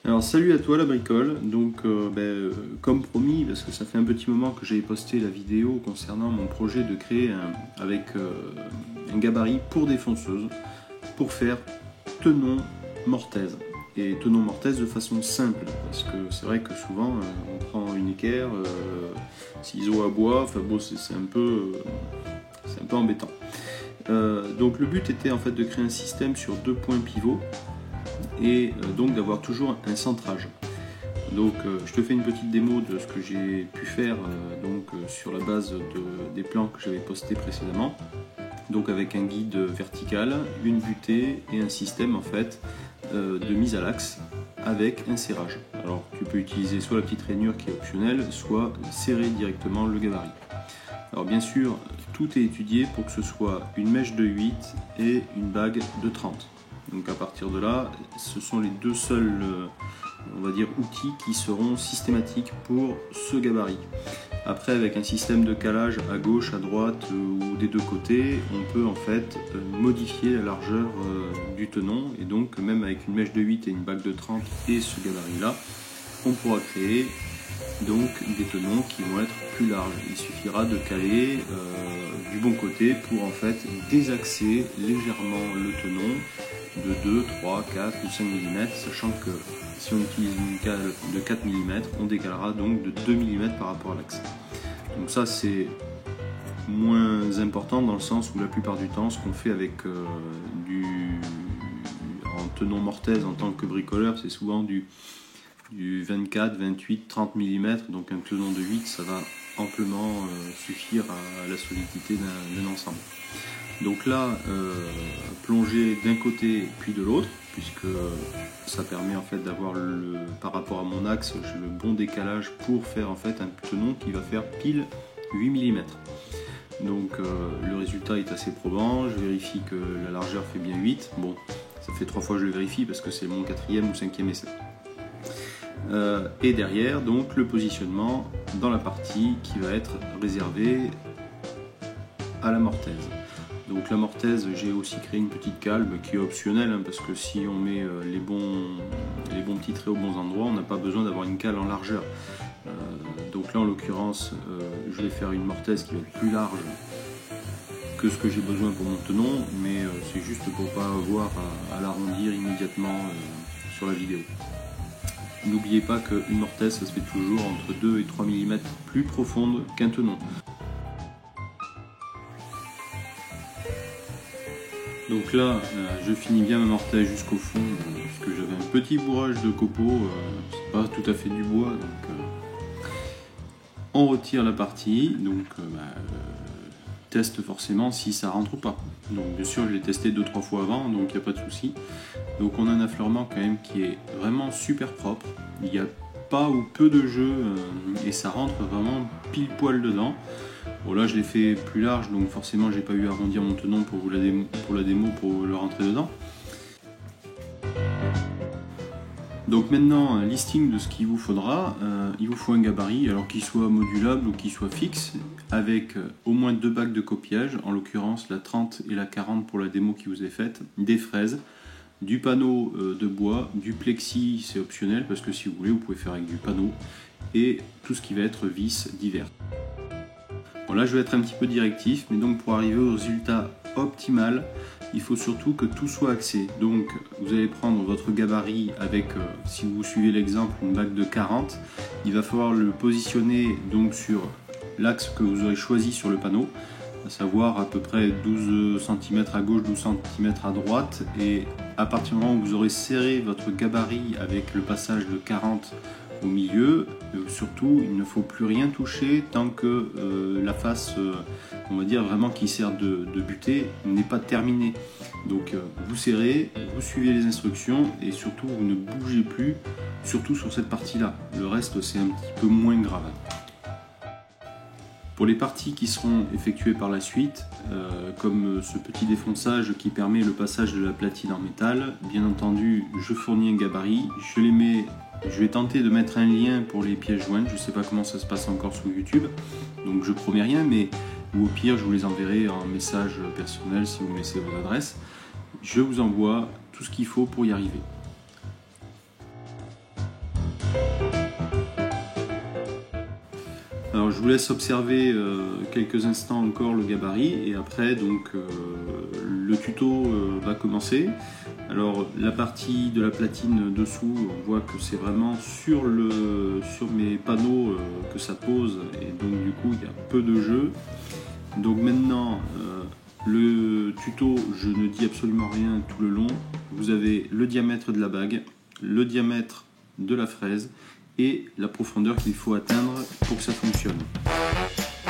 Alors salut à toi la bricole, comme promis, parce que ça fait un petit moment que j'avais posté la vidéo concernant mon projet de créer un gabarit pour défonceuse, pour faire tenon mortaise. Et tenon mortaise de façon simple, parce que c'est vrai que souvent on prend une équerre, ciseaux à bois, enfin bon c'est un peu embêtant. Donc le but était en fait de créer un système sur deux points pivots, et donc d'avoir toujours un centrage. Donc je te fais une petite démo de ce que j'ai pu faire sur la base des plans que j'avais postés précédemment. Donc avec un guide vertical, une butée et un système en fait de mise à l'axe avec un serrage. Alors tu peux utiliser soit la petite rainure qui est optionnelle, soit serrer directement le gabarit. Alors bien sûr, tout est étudié pour que ce soit une mèche de 8 et une bague de 30. Donc à partir de là, ce sont les deux seuls outils qui seront systématiques pour ce gabarit. Après, avec un système de calage à gauche, à droite ou des deux côtés, on peut en fait modifier la largeur du tenon, et donc même avec une mèche de 8 et une bague de 30 et ce gabarit là, on pourra créer donc des tenons qui vont être plus larges. Il suffira de caler du bon côté pour en fait désaxer légèrement le tenon de 2, 3, 4 ou 5 mm, sachant que si on utilise une cale de 4 mm, on décalera donc de 2 mm par rapport à l'axe. Donc ça c'est moins important dans le sens où la plupart du temps ce qu'on fait avec en tenon mortaise en tant que bricoleur, c'est souvent du 24, 28, 30 mm, donc un tenon de 8 ça va amplement suffire à la solidité d'un ensemble. Donc là, plonger d'un côté puis de l'autre, puisque ça permet en fait d'avoir par rapport à mon axe le bon décalage pour faire en fait un tenon qui va faire pile 8 mm. Donc le résultat est assez probant, je vérifie que la largeur fait bien 8. Bon, ça fait 3 fois que je le vérifie parce que c'est mon 4e ou 5e essai. Et derrière, donc le positionnement dans la partie qui va être réservée à la mortaise. Donc la mortaise, j'ai aussi créé une petite cale qui est optionnelle, parce que si on met les bons petits traits aux bons endroits, on n'a pas besoin d'avoir une cale en largeur. Donc là en l'occurrence, je vais faire une mortaise qui va être plus large que ce que j'ai besoin pour mon tenon, mais c'est juste pour pas avoir à l'arrondir immédiatement sur la vidéo. N'oubliez pas qu'une mortaise, ça se fait toujours entre 2 et 3 mm plus profonde qu'un tenon. Donc là, je finis bien ma mortaise jusqu'au fond, parce que j'avais un petit bourrage de copeaux, c'est pas tout à fait du bois, donc on retire la partie, donc teste forcément si ça rentre ou pas. Donc bien sûr, je l'ai testé 2-3 fois avant, donc il n'y a pas de souci. Donc on a un affleurement quand même qui est vraiment super propre, il n'y a pas ou peu de jeu, et ça rentre vraiment pile poil dedans. Bon là je l'ai fait plus large, donc forcément j'ai pas eu à arrondir mon tenon pour la démo pour le rentrer dedans. Donc maintenant un listing de ce qu'il vous faudra. Il vous faut un gabarit, alors qu'il soit modulable ou qu'il soit fixe, avec au moins 2 bagues de copiage, en l'occurrence la 30 et la 40 pour la démo qui vous est faite, des fraises, du panneau de bois, du plexi c'est optionnel parce que si vous voulez vous pouvez faire avec du panneau, et tout ce qui va être vis divers. Bon là je vais être un petit peu directif, mais donc pour arriver au résultat optimal, il faut surtout que tout soit axé. Donc vous allez prendre votre gabarit avec, si vous suivez l'exemple, une bague de 40, il va falloir le positionner donc sur l'axe que vous aurez choisi sur le panneau, à savoir à peu près 12 cm à gauche, 12 cm à droite, et à partir du moment où vous aurez serré votre gabarit avec le passage de 40 au milieu, surtout il ne faut plus rien toucher tant que la face on va dire vraiment qui sert de butée n'est pas terminée. Donc vous serrez, vous suivez les instructions et surtout vous ne bougez plus, surtout sur cette partie là, le reste c'est un petit peu moins grave. Pour les parties qui seront effectuées par la suite, comme ce petit défonçage qui permet le passage de la platine en métal, bien entendu je fournis un gabarit, je vais tenter de mettre un lien pour les pièces jointes, je ne sais pas comment ça se passe encore sur YouTube, donc je promets rien, mais ou au pire je vous les enverrai en message personnel si vous me laissez vos adresses. Je vous envoie tout ce qu'il faut pour y arriver. vous laisse observer quelques instants encore le gabarit et après donc le tuto va commencer. Alors la partie de la platine dessous, on voit que c'est vraiment sur mes panneaux que ça pose et donc du coup il y a peu de jeu. Donc maintenant le tuto, je ne dis absolument rien tout le long. Vous avez le diamètre de la bague, le diamètre de la fraise et la profondeur qu'il faut atteindre pour que ça fonctionne.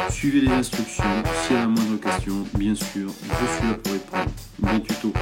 Suivez les instructions, s'il y a la moindre question, bien sûr, je suis là pour répondre. Bon tuto.